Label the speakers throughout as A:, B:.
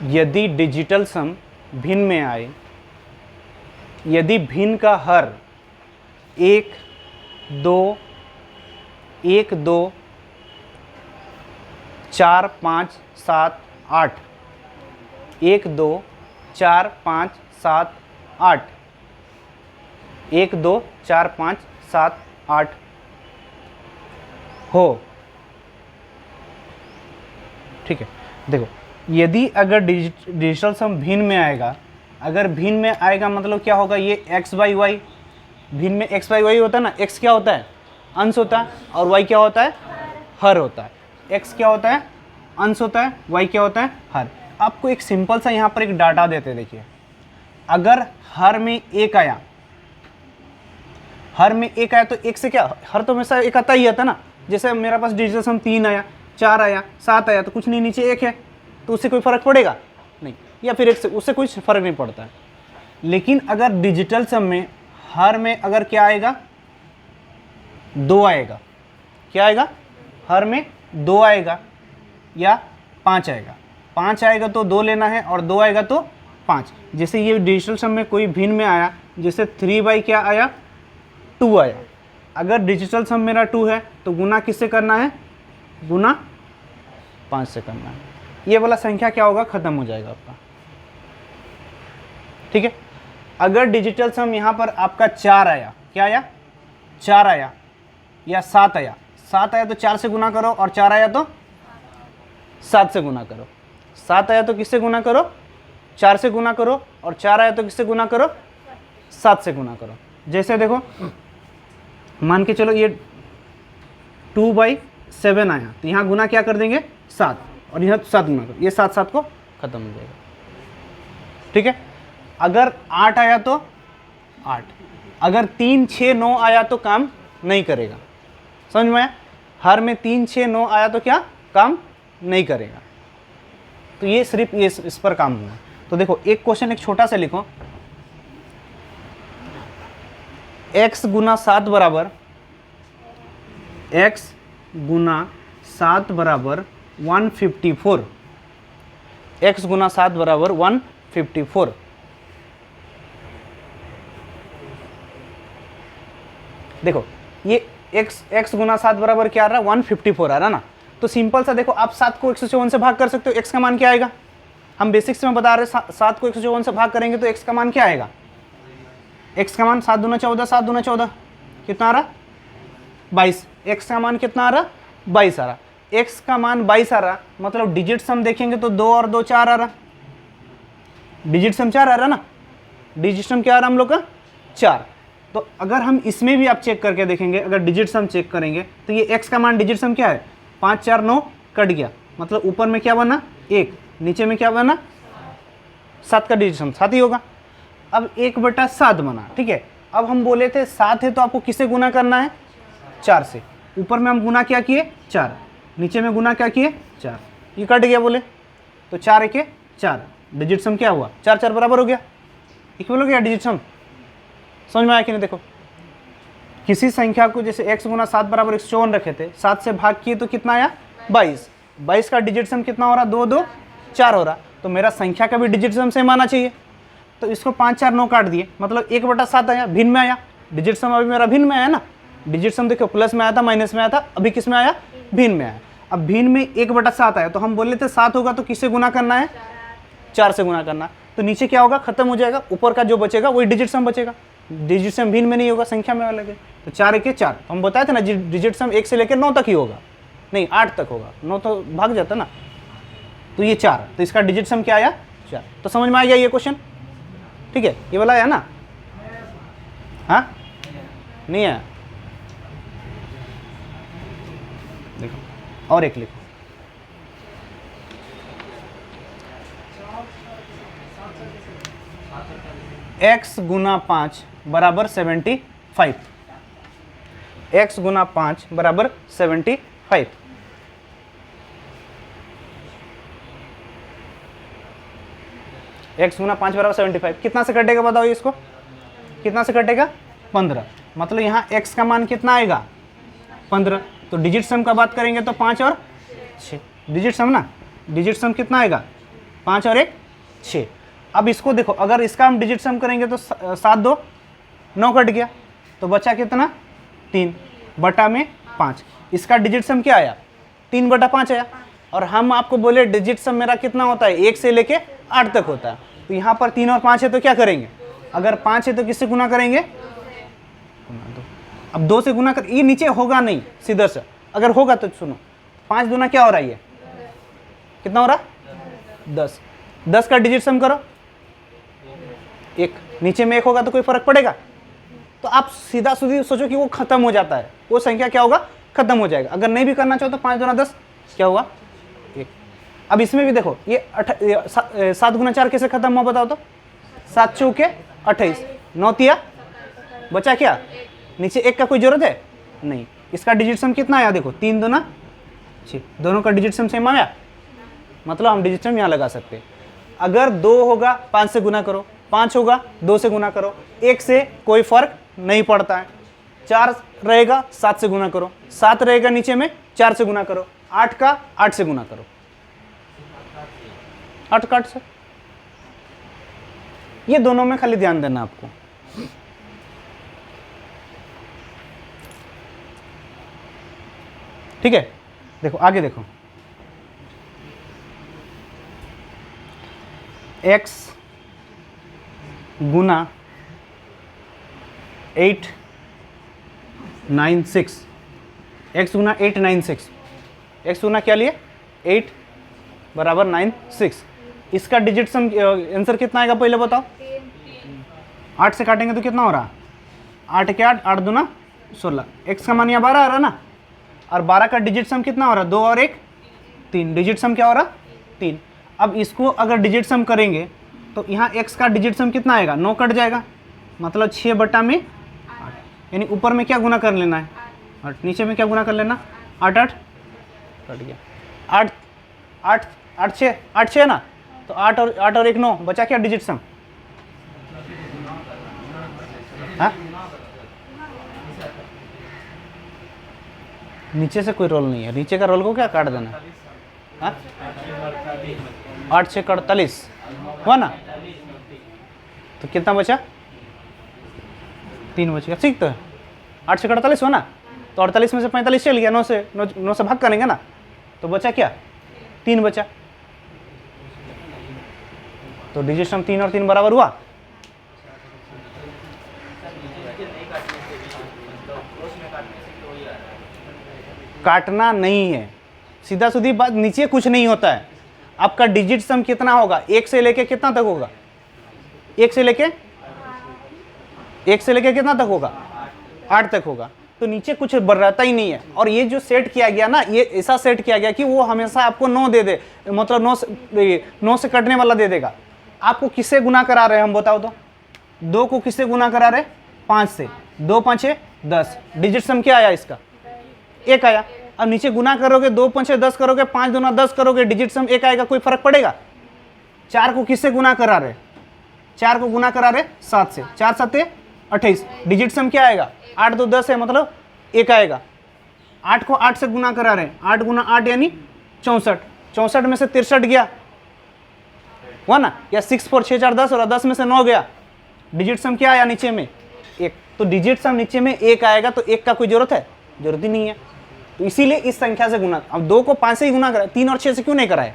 A: यदि डिजिटल सम भिन्न में आए, यदि भिन्न का हर 1, 2, 1, 2, 4, 5, 7, 8, 1, 2, 4, 5, 7, 8, 1, 2, 4, 5, 7, 8 हो, ठीक है। देखो, यदि अगर डिजिटल सम भिन्न में आएगा, अगर भिन्न में आएगा मतलब क्या होगा, ये x बाई वाई, भिन्न में x बाई वाई होता है ना, x क्या होता है, अंश होता है, और y क्या होता है, हर होता है। x क्या होता है, अंश होता है, y क्या होता है, हर। आपको एक सिंपल सा यहाँ पर एक डाटा देते, देखिए अगर हर में 1 आया, हर में 1 आया तो 1 से क्या, हर तो हमेशा एक आता ही आता ना। जैसे मेरे पास डिजिटल सम 3 आया, 4 आया, 7 आया, तो कुछ नहीं, नीचे 1 है, तो उससे कोई फर्क पड़ेगा नहीं, या फिर 1 से, उससे कुछ फर्क नहीं पड़ता है। लेकिन अगर डिजिटल सम में हर में अगर क्या आएगा, 2 आएगा, क्या आएगा, हर में 2 आएगा या 5 आएगा, 5 आएगा तो 2 लेना है, और 2 आएगा तो 5। जैसे ये डिजिटल सम में कोई भिन्न में आया, जैसे 3 बाई क्या आया, 2 आया। अगर डिजिटल सम मेरा 2 है तो गुना किससे करना है, गुना 5 से करना है। ये वाला संख्या क्या होगा, खत्म हो जाएगा आपका, ठीक है। अगर डिजिटल सम यहाँ पर आपका 4 आया, क्या आया, 4 आया या 7 आया, 7 आया तो 4 से गुना करो, और 4 आया तो 7 से गुना करो, 7 आया तो किससे गुना करो, 4 से गुना करो, और 4 आया तो किससे गुना करो, 7 से गुना करो। जैसे देखो, मान के चलो ये 2/7 आया, तो यहाँ गुना क्या कर देंगे, 7, और यहाँ 7 गुना करो, ये 7 7 को खत्म हो जाएगा, ठीक है। अगर 8 आया तो 8, अगर 3, 6, 9 आया तो काम नहीं करेगा, समझ में आया। हर में 3, 6, 9 आया तो क्या काम नहीं करेगा, तो ये सिर्फ ये इस पर काम हुआ। तो देखो एक क्वेश्चन एक छोटा सा लिखो, x गुना 7 बराबर, x गुना 7 बराबर 154, x गुना 7 बराबर 154। देखो ये x गुना 7 बराबर क्या आ रहा है, 154 आ रहा है ना। तो सिंपल सा देखो, आप 7 को 154 से भाग कर सकते हो, x का मान क्या आएगा, हम बेसिक्स में बता रहे हैं, 7 को 154 से भाग करेंगे तो x का मान क्या आएगा, x का मान 7 दूना 14, 7 दूना 14 कितना आ रहा, 22। x का मान कितना आ रहा, 22 आ रहा। x का मान 22 आ रहा, मतलब डिजिट सम देखेंगे तो 2 और 2 4 आ रहा, डिजिट सम 4 आ रहा ना, डिजिट सम क्या आ रहा हम लोग का, 4। तो अगर हम इसमें भी आप चेक करके देखेंगे, अगर डिजिट सम चेक करेंगे तो ये x का मान डिजिट सम क्या है, 5 4 9 कट गया, मतलब ऊपर में क्या बना 1, नीचे में क्या बना 7 का डिजिट सम 7 ही होगा। अब 1/7 बना, ठीक है। अब हम बोले थे 7 है तो आपको किससे गुना करना है, 4 से। ऊपर में हम गुना क्या किए 4, नीचे में गुना क्या किए 4, ये कट गया बोले, तो 4 1 4, डिजिट सम क्या हुआ 4 4 बराबर हो गया, इक्वल हो गया डिजिट सम। समझ में आया कि नहीं। देखो किसी संख्या को जैसे x गुना 7 बराबर 154 रखे थे, 7 से भाग किए तो कितना आया 22, 22 का डिजिट सम कितना हो रहा, 2 2 4 हो रहा, तो मेरा संख्या का भी डिजिट सम सेम आना चाहिए। तो इसको 5 4 9 काट दिए, मतलब 1/7 आया, भिन्न में आया, डिजिट सम अभी मेरा भिन्न में आया ना। डिजिट सम देखो प्लस में आया था, माइनस में आया था, अभी किस में आया, भिन्न में आया। अब भिन्न में 1/7 आया, तो हम बोल लेते 7 होगा तो किससे गुना करना है, 4 से गुना करना। तो नीचे क्या होगा, खत्म हो जाएगा, ऊपर का जो बचेगा वही डिजिट सम बचेगा, डिजिट सम भिन्न में नहीं होगा, संख्या में अलग है। तो 4 1 4, तो हम बताए थे ना डिजिट सम 1 से लेकर 9 तक ही होगा, नहीं 8 तक होगा, 9 तो भाग जाता ना। तो ये 4, तो इसका डिजिट सम क्या आया 4। तो समझ में आ गया ये क्वेश्चन, ठीक है। ये वाला आया ना, हाँ नहीं आया, देखो और एक लिखो, x गुना 5 बराबर 75, x गुना 5 बराबर 75। x गुना 5 बराबर 75 कितना से कटेगा बताओ, इसको कितना से कटेगा 15, मतलब यहाँ x का मान कितना आएगा 15। तो डिजिट सम का बात करेंगे तो 5 और 6, डिजिट सम ना, डिजिट सम कितना आएगा 5 और 1 6। अब इसको देखो, अगर इसका हम डिजिट सम करेंगे तो 7 2 9 कट गया, तो बचा कितना 3 बटा में 5। इसका डिजिट सम क्या आया 3 बटा 5 आया। और हम आपको बोले डिजिट सम मेरा कितना होता है 1 से लेके 8 तक होता है। तो यहाँ पर 3 और 5 है तो क्या करेंगे, अगर 5 है तो किससे गुना करेंगे, अब 2 से गुना कर, ये नीचे होगा नहीं सीधा से, अगर होगा तो सुनो 5 दूना क्या हो रहा है, ये कितना हो रहा 10। 10 का डिजिट सम करो 1, नीचे में 1 होगा तो कोई फर्क पड़ेगा। तो आप सीधा सीधी सोचो कि वो खत्म हो जाता है, वो संख्या क्या होगा खत्म हो जाएगा। अगर नहीं भी करना चाहो तो 5 दूना 10 क्या हुआ 1। अब इसमें भी देखो ये 7 गुना 4 कैसे खत्म हुआ बताओ तो, 7 चौके 28, 9 तिया बचा क्या, नीचे 1 का कोई जरूरत है नहीं। इसका डिजिट सम कितना आया देखो 3 दूना 6, दोनों का डिजिट सम सेम आया, मतलब हम डिजिट सम यहाँ लगा सकते हैं। अगर 2 होगा 5 से गुना करो, 5 होगा 2 से गुना करो, 1 से कोई फर्क नहीं पड़ता है। 4 रहेगा 7 से गुना करो, 7 रहेगा नीचे में 4 से गुना करो, 8 का 8 से गुना करो, 8 का 8 से। ये दोनों में खाली ध्यान देना आपको। ठीक है, देखो आगे देखो, x गुना 896, x गुना 896, x गुना क्या लिए 8 बराबर 96। इसका डिजिट सम आंसर कितना आएगा पहले बताओ, 8 से काटेंगे तो कितना हो रहा, 8 के 8, 8 दूना 16, x का मान यहाँ 12 आ रहा ना, और 12 का डिजिट सम कितना हो रहा, 2 और 1 3, डिजिट सम क्या हो रहा 3। अब इसको अगर डिजिट सम करेंगे तो यहाँ x का डिजिट सम कितना आएगा 9 कट जाएगा, मतलब 6 बटा में 8, यानी ऊपर में क्या गुना कर लेना है 8, नीचे में क्या गुना कर लेना 8 8 कट गया, 8 8 8 6 8 6 ना, तो 8 और 1 9 बचा क्या डिजिट सम, हाँ नीचे से कोई रोल नहीं है, नीचे का रोल को क्या काट देना, हाँ 8 6 48 हुआ ना, तो कितना बचा 3 बच गया, ठीक तो है 8 से 48 हुआ ना, तो 48 में से 45 चल गया, 9 से भाग करेंगे ना, तो बचा क्या 3 बचा, तो डिजिट सम 3 और 3 बराबर हुआ। काटना नहीं है, सीधा सीधी बात, नीचे कुछ नहीं होता है। आपका डिजिट सम कितना होगा 1 से लेके कितना तक होगा, 1 से लेके कितना तक होगा 8 तक होगा, तो नीचे कुछ बढ़ाता ही नहीं है। और ये जो सेट किया गया ना, ये ऐसा सेट किया गया कि वो हमेशा आपको 9 दे दे, मतलब 9 से कटने वाला दे देगा। आपको किससे गुना करा रहे हैं हम बताओ तो, 2 को किससे गुना करा रहे 5 से, 2 5 10, डिजिट सम क्या आया इसका 1 आया। अब नीचे गुना करोगे 2 5 10 करोगे, 5 दूना 10 करोगे, डिजिट सम 1 आएगा, कोई फर्क पड़ेगा। 4 को किससे गुना करा रहे, 4 को गुना करा रहे 7 से, 4 7 28, डिजिट सम क्या आएगा 8 2 10 है, मतलब 1 आएगा। 8 को 8 से गुना करा रहे, 8 गुना 8 यानी 64, 64 में से 63 गया हुआ ना, या 6 4 6 4 10 और 10 में से 9 गया, डिजिट सम क्या आया नीचे में 1, तो डिजिट सम नीचे में 1 आएगा, तो 1 का कोई जरूरत है, जरूरत ही नहीं है। तो इसीलिए इस संख्या से गुना, अब 2 को 5 से ही गुना कराए, 3 और 6 से क्यों नहीं कराए,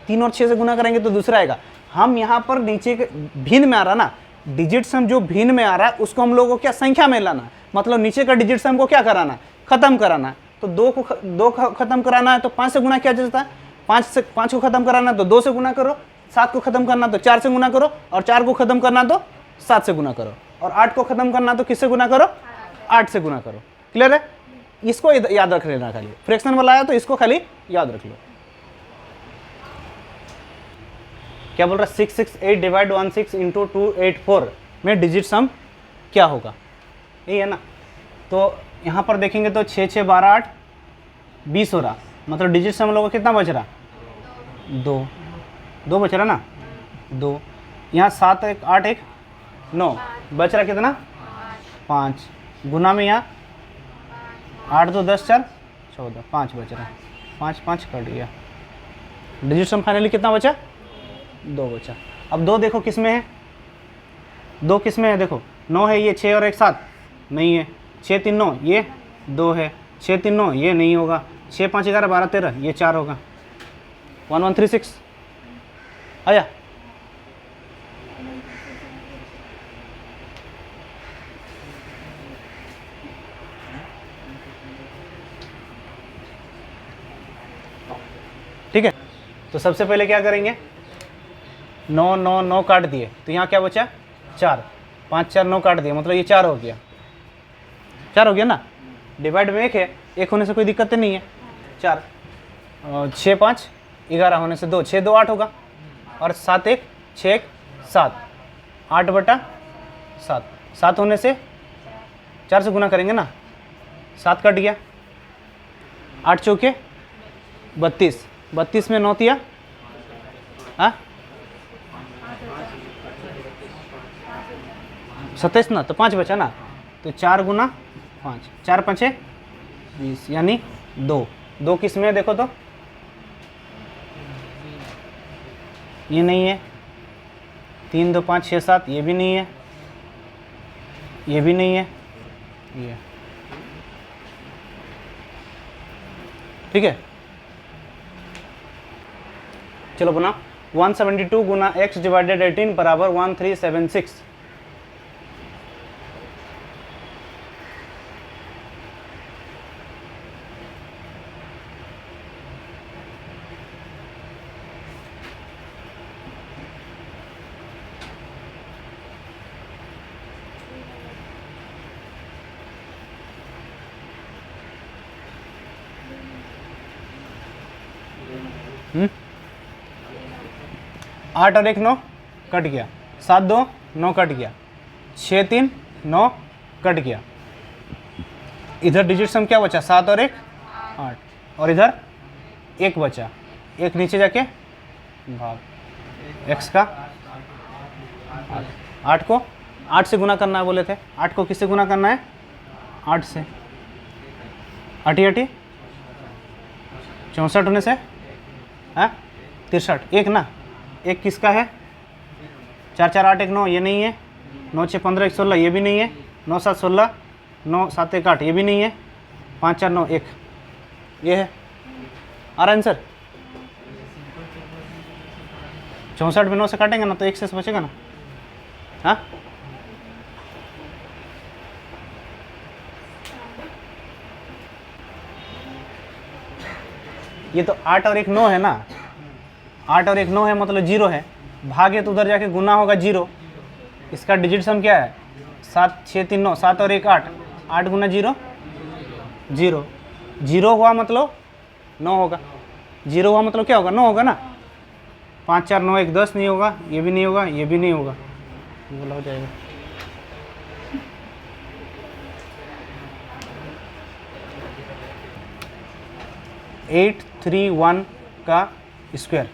A: 3 और 6 से गुना करेंगे तो दूसरा आएगा। हम यहाँ पर नीचे के भिन्न में आ रहा ना, डिजिट सम जो भिन्न में आ रहा है उसको हम लोगों को क्या संख्या में लाना, मतलब नीचे का डिजिट सम को क्या कराना, खत्म कराना। तो 2 को खत्म कराना है तो 5 से गुना किया जाता है, 5 को खत्म कराना है तो 2 से गुना करो, 7 को खत्म करना तो 4 से गुना करो, और 4 को खत्म करना तो 7 से गुना करो, और 8 को खत्म करना तो किससे गुना करो 8 से गुना करो। क्लियर है, इसको याद रख लेना, खाली फ्रैक्शन वाला आया तो इसको खाली याद रख लो। क्या बोल रहा है 668 डिवाइड 16 इंटू 284 में डिजिट सम क्या होगा, यही है ना। तो यहाँ पर देखेंगे तो 6 6 12 8 20 हो रहा, मतलब डिजिट सम लोगों को कितना बच रहा 2 बच रहा ना 2, यहाँ 7 1 8 1 9 बच रहा कितना 5, गुना में यहाँ 8 2 10 4 14 5 बच रहा, 5 5 कट गया, डिजिट सम फाइनली कितना बचा 2 बचा। अब 2 देखो किस में है, 2 किस में है, देखो 9 है, ये 6 और 1 7 नहीं है, 6 3 9 ये 2 है, 6 3 9 ये नहीं होगा, 6 5 11 12 13 ये 4 होगा। 1 1 3 6 आया। ठीक है, तो सबसे पहले क्या करेंगे, 9 9 9 काट दिए तो यहाँ क्या बचा 4, 5 4 9 काट दिए मतलब ये 4 हो गया, 4 हो गया ना। डिवाइड में 1 है, 1 होने से कोई दिक्कत नहीं है, 4 6 5 11 होने से 2, 6 2 8 होगा, और 7 1 6 1 7, 8 बटा 7, 7 होने से 4 से गुना करेंगे ना, 7 कट गया, 8 चौके 32, 32 में 9 तिया, हाँ 27 ना, तो 5 बचा ना, तो 4 गुना 5, 4 5 20 यानी 2, 2 किस में है देखो तो, ये नहीं है, 3 2 5 6 7 ये भी नहीं है, ये भी नहीं है, ये ठीक है। चलो बना 172 गुना x डिवाइडेड 18 बराबर 1376। आठ और 1 9 कट गया, 7 2 9 कट गया, 6 3 9 कट गया, इधर डिजिट सम क्या बचा 7 और 1 8, और इधर 1 बचा, 1 नीचे जाके भाग x का 8 को 8 से गुना करना है बोले थे, 8 को किससे गुना करना है 8 से, 8 8 64 होने से हाँ 63, 1 ना, 1 किसका है 4 4 8 1 9 ये नहीं है, 9 6 15 1 16 ये भी नहीं है, 9 7 16 9 7 1 8 ये भी नहीं है, 5 4 9 1 ये है। आ रहा आंसर 64 में 9 से काटेंगे ना तो 1 से बचेगा ना, हाँ ये तो 8 और 1 9 है ना, 8 और 1 9 है मतलब 0 है, भागे तो उधर जाके गुना होगा 0, इसका डिजिट सम क्या है 7 6 3 9, 7 और 1 8, 8 गुना 0 0, 0 हुआ मतलब 9 होगा, 0 हुआ मतलब क्या होगा 9 होगा ना, 5 4 9 1 10 नहीं होगा, ये भी नहीं होगा, ये भी नहीं होगा, ये वाला हो जाएगा। एट 3 1 का स्क्वायर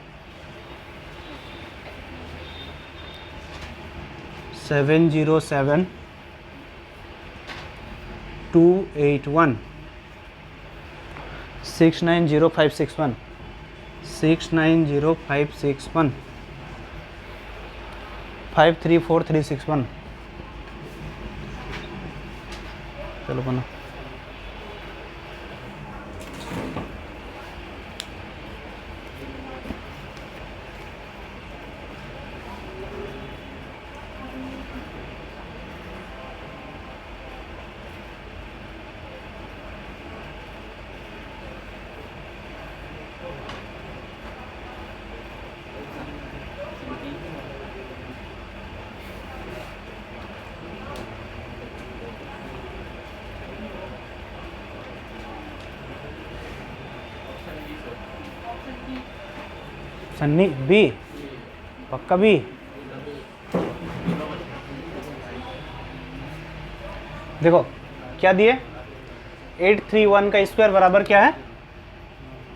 A: 707 281 690561 690561 534361। चलो बना सन्नी बी, पक्का बी। देखो क्या दिए 831 का स्क्वायर बराबर क्या है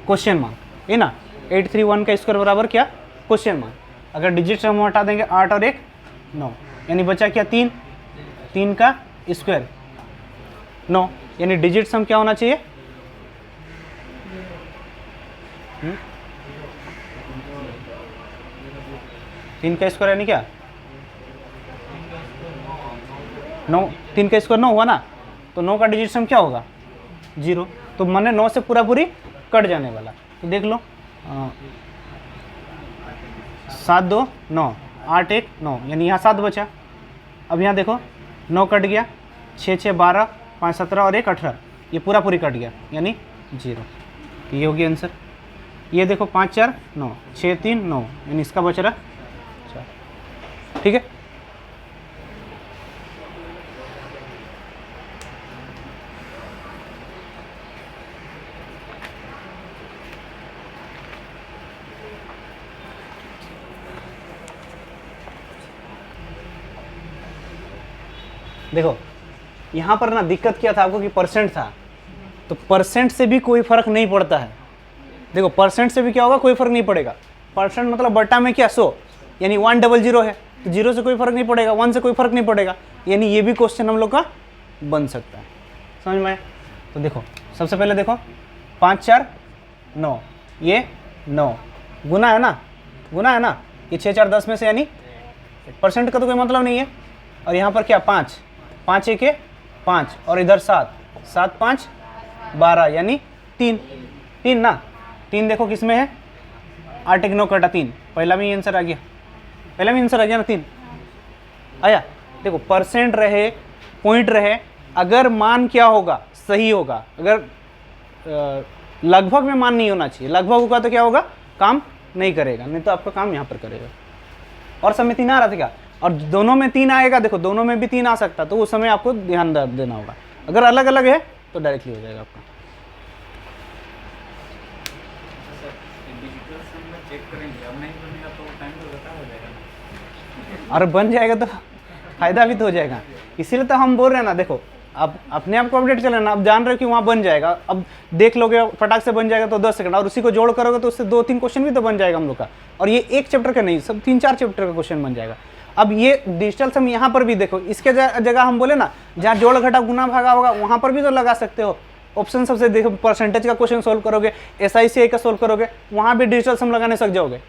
A: क्वेश्चन मार्क, है ना, 831 का स्क्वायर बराबर क्या क्वेश्चन मार्क। अगर डिजिट हम हटा देंगे 8 और 1 9, यानी बचा क्या 3, 3 का स्क्वायर 9, यानी डिजिट सम क्या होना चाहिए 3 का स्क्वायर यानी क्या 9, 3 का स्क्वायर 9 हुआ ना, तो 9 का डिजिट सम क्या होगा 0, तो मैंने 9 से पूरा पूरी कट जाने वाला। तो देख लो 7 2 9 8 1 9 यानी यहाँ 7 बचा। अब यहाँ देखो 9 कट गया, 6 6 12 5 17 और 1 18, ये पूरा पूरी कट गया यानी 0। ये हो गया आंसर। ये देखो 5 4 9 6 3 9 यानी इसका बच रहा 4। ठीक है, देखो यहाँ पर ना दिक्कत क्या था आपको कि परसेंट था, तो परसेंट से भी कोई फर्क नहीं पड़ता है। देखो परसेंट से भी क्या होगा, कोई फर्क नहीं पड़ेगा। परसेंट मतलब बट्टा में क्या 100 यानी 100 है, तो 0 से कोई फर्क नहीं पड़ेगा, 1 से कोई फर्क नहीं पड़ेगा, यानी ये भी क्वेश्चन हम लोग का बन सकता है। समझ में आया? तो देखो सबसे पहले देखो 5 4 9, ये 9 गुना है ना, गुना है ना, ये 6 4 10 में से यानी परसेंट का तो कोई मतलब नहीं है। और यहाँ पर क्या 5 5 1 5 और इधर 7 7 5 12 यानी 3 3 ना, 3 देखो किस में है 8 1 9 कटा 3, पहला में आंसर आ गया, पहला में आंसर आ गया ना 3 आया। देखो परसेंट रहे पॉइंट रहे, अगर मान क्या होगा सही होगा, अगर लगभग में मान नहीं होना चाहिए, लगभग होगा तो क्या होगा काम नहीं करेगा, नहीं तो आपका काम यहाँ पर करेगा। और सब में 3 आ रहा था क्या, और दोनों में 3 आएगा, देखो दोनों में भी 3 आ सकता, तो उस समय आपको ध्यान देना होगा। अगर अलग अलग है तो डायरेक्टली हो जाएगा आपका। और बन जाएगा तो फायदा भी तो हो जाएगा, इसीलिए तो हम बोल रहे हैं ना। देखो आप अपने आप को अपडेट कर लेना, आप जान रहे हो कि वहाँ बन जाएगा, अब देख लोगे फटाक से बन जाएगा तो 10 सेकंड, और उसी को जोड़ करोगे तो उससे 2-3 क्वेश्चन भी तो बन जाएगा हम लोग का। और ये एक चैप्टर का नहीं, सब 3-4 चैप्टर का क्वेश्चन बन जाएगा। अब ये डिजिटल सम यहाँ पर भी देखो, इसके जगह हम बोले ना जहाँ जोड़ घटा गुना भागा होगा वहाँ पर भी तो लगा सकते हो ऑप्शन। सबसे देखो परसेंटेज का क्वेश्चन सोल्व करोगे, SICI का सोल्व करोगे, वहाँ भी डिजिटल सम लगाने सक जाओगे।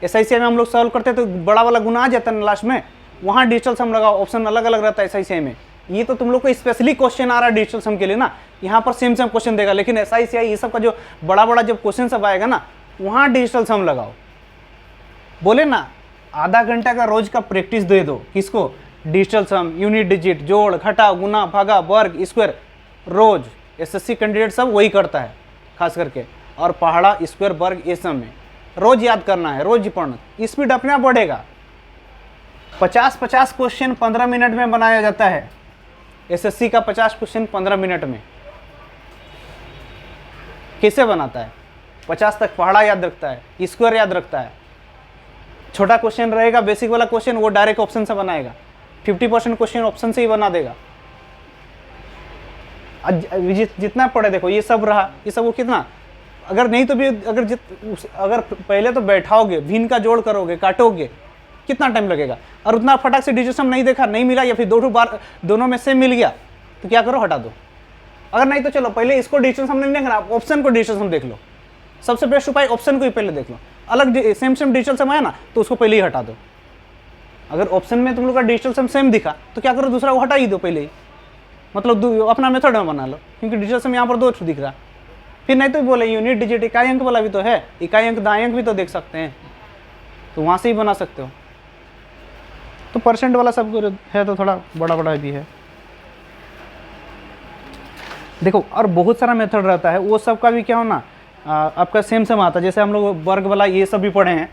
A: SICI में हम लोग सोल्व करते तो बड़ा वाला गुना आ जाता है लास्ट में, वहाँ डिजिटल सम लगाओ, ऑप्शन अलग अलग रहता है SICI में। ये तो तुम लोग को स्पेशली क्वेश्चन आ रहा है डिजिटल सम के लिए ना, यहाँ पर सेम सेम क्वेश्चन देगा, लेकिन SICI ये सब का जो बड़ा बड़ा जब क्वेश्चन सब आएगा ना, वहाँ डिजिटल सम लगाओ। बोले ना आधा घंटा का रोज का प्रैक्टिस दे दो, किसको डिजिटल सम, यूनिट डिजिट, जोड़ घटा गुना भागा वर्ग स्क्वायर, रोज SSC कैंडिडेट सब वही करता है खास करके, और पहाड़ा स्क्वायर वर्ग ये सब में रोज याद करना है, रोज पढ़ना, स्पीड अपने आप बढ़ेगा। 50-50 क्वेश्चन 15 मिनट में बनाया जाता है, SSC का 50 क्वेश्चन 15 मिनट में कैसे बनाता है? 50 तक पहाड़ा याद रखता है, स्क्वायर याद रखता है, छोटा क्वेश्चन रहेगा बेसिक वाला क्वेश्चन वो डायरेक्ट ऑप्शन से बनाएगा, 50% क्वेश्चन ऑप्शन से ही बना देगा। जितना पढ़े देखो ये सब रहा, ये सब वो कितना, अगर नहीं तो भी अगर पहले तो बैठाओगे, भिन्न का जोड़ करोगे, काटोगे, कितना टाइम लगेगा, और उतना फटाक से डिजिटल सम नहीं देखा, नहीं मिला, या फिर दोनों में से मिल गया तो क्या करो हटा दो। अगर नहीं तो चलो पहले इसको डिजिटल सम नहीं देखना, ऑप्शन को डिजिटल सम देख लो, सबसे बेस्ट उपाय ऑप्शन को ही पहले देख लो। अलग सेम डिजिटल सम आया ना तो उसको पहले ही हटा दो। अगर ऑप्शन में तुम लोग का डिजिटल सम सेम दिखा तो क्या करो दूसरा को हटा ही दो पहले ही, मतलब अपना मेथड में बना लो, क्योंकि डिजिटल सम यहाँ पर 2 दिख रहा। फिर नहीं तो बोले यूनिट डिजिट इकाई अंक वाला भी तो है, इकाई अंक दाएं अंक भी तो देख सकते हैं, तो वहाँ से ही बना सकते हो। तो परसेंट वाला सब है तो थोड़ा बड़ा बड़ा भी है। देखो और बहुत सारा मेथड रहता है, वो सब का भी क्या होना आपका सेम सेम आता है। जैसे हम लोग वर्ग वाला ये सब भी पढ़े हैं,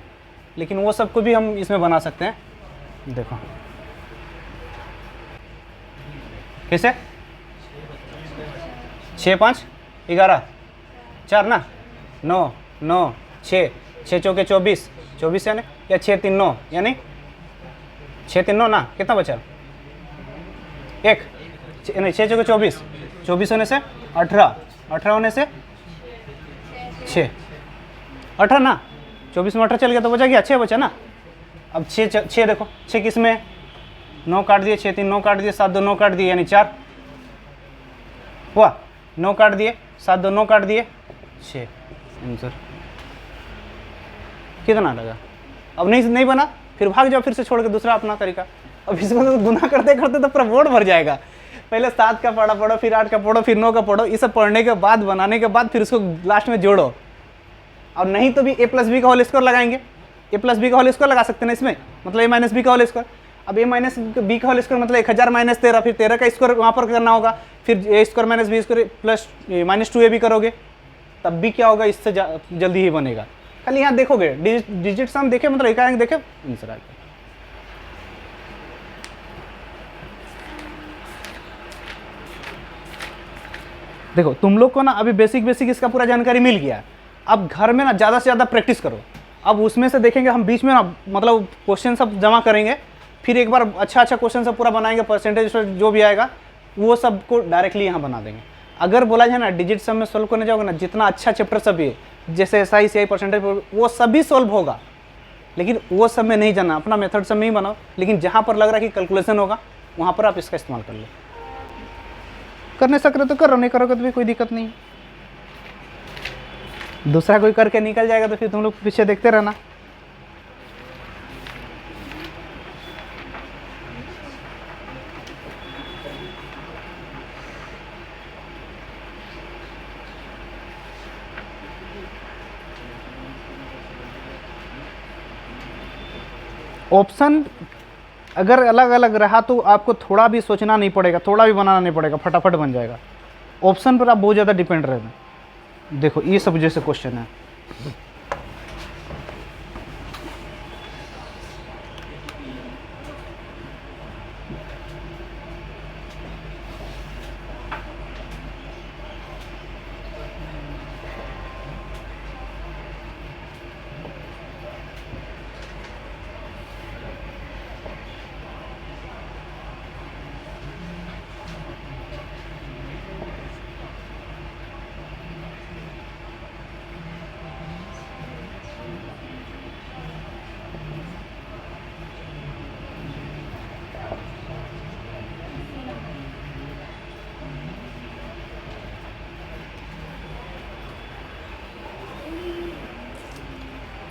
A: लेकिन वो सब को भी हम इसमें बना सकते हैं। देखो कैसे 6 5 11 4 ना 9 9 6 6 चौके 24 24 यानी, या 6 3 9 यानी 6 3 9 ना, कितना बचा 1 नहीं 6 चौके 24 24 होने से 18 18 होने से 6 18 ना, 24 में 18 चल गया तो बचा गया 6 बचा ना। अब 6 देखो 6 किस में 9 काट दिए, 6 3 9 काट दिए, 7 2 9 काट दिए यानी 4 हुआ, 9 काट दिए 7 2 9 काट दिए 6 आंसर। कितना लगा? अब नहीं बना फिर भाग जाओ फिर से छोड़ के दूसरा अपना तरीका। अब इसमें तो गुना करते करते तो पूरा बोर्ड भर जाएगा। पहले 7 का पढ़ा पढ़ो, फिर 8 का पढ़ो, फिर 9 का पढ़ो, ये सब पढ़ने के बाद बनाने के बाद फिर उसको लास्ट में जोड़ो। और नहीं तो भी a प्लस बी का होल स्क्वायर लगाएंगे, a प्लस बी का होल स्क्वायर लगा सकते हैं ना इसमें, मतलब a माइनस बी का होल स्क्वायर। अब a माइनस बी का होल स्क्वायर मतलब 1000 माइनस 13, फिर 13 का स्क्वायर वहाँ पर करना होगा, फिर a square minus B square plus minus 2a भी करोगे, तब भी क्या होगा, इससे जल्दी ही बनेगा। खाली यहाँ देखोगे डिजिट सम देखे, मतलब एक आएंगे देखे आंसर आ गया। देखो तुम लोग को ना अभी बेसिक इसका पूरा जानकारी मिल गया। अब घर में ना ज़्यादा से ज़्यादा प्रैक्टिस करो। अब उसमें से देखेंगे हम बीच में ना, मतलब क्वेश्चन सब जमा करेंगे, फिर एक बार अच्छा क्वेश्चन सब पूरा बनाएंगे, परसेंटेज जो भी आएगा वो सब को डायरेक्टली यहाँ बना देंगे। अगर बोला जाए ना डिजिट सम में सोल्व करने जाओगे ना, जितना अच्छा चैप्टर सब है जैसे SI CI परसेंटेज वो सभी सोल्व होगा, लेकिन वो सब में नहीं जाना, अपना मेथड सब में ही बनाओ। लेकिन जहाँ पर लग रहा है कि कैलकुलेशन होगा वहाँ पर आप इसका इस्तेमाल कर लो। करने सक रहे तो करो, नहीं करोगे तो भी कोई दिक्कत नहीं। दूसरा कोई करके निकल जाएगा तो फिर तुम लोग पीछे देखते रहना। ऑप्शन अगर अलग अलग रहा तो आपको थोड़ा भी सोचना नहीं पड़ेगा, थोड़ा भी बनाना नहीं पड़ेगा, फटाफट बन जाएगा। ऑप्शन पर आप बहुत ज़्यादा डिपेंड रहते हैं। देखो ये सब जैसे क्वेश्चन है,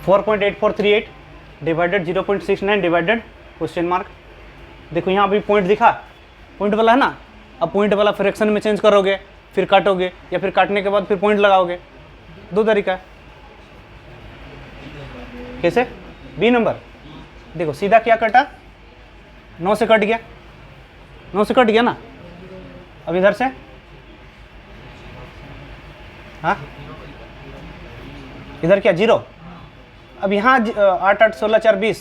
A: (4.8438 डिवाइडेड 0.69 डिवाइडेड क्वेश्चन मार्क। देखो यहाँ अभी पॉइंट दिखा, पॉइंट वाला है ना। अब पॉइंट वाला फ्रैक्शन में चेंज करोगे, फिर काटोगे, या फिर काटने के बाद फिर पॉइंट लगाओगे। दो तरीका है। कैसे? बी नंबर देखो सीधा क्या कटा, 9 से कट गया, 9 से कट गया ना। अब इधर से हाँ, इधर क्या 0। अब यहाँ 8 8 16 4 20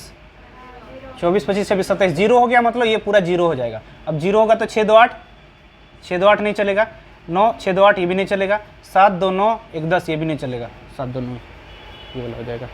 A: 24 25 26 27 0 हो गया, मतलब ये पूरा 0 हो जाएगा। अब 0 होगा तो 6 2 8, 6 2 8 नहीं चलेगा, 9 6 2 8 ये भी नहीं चलेगा, 7 2 9 1 10 ये भी नहीं चलेगा, 7 2 9 ये वाला हो जाएगा।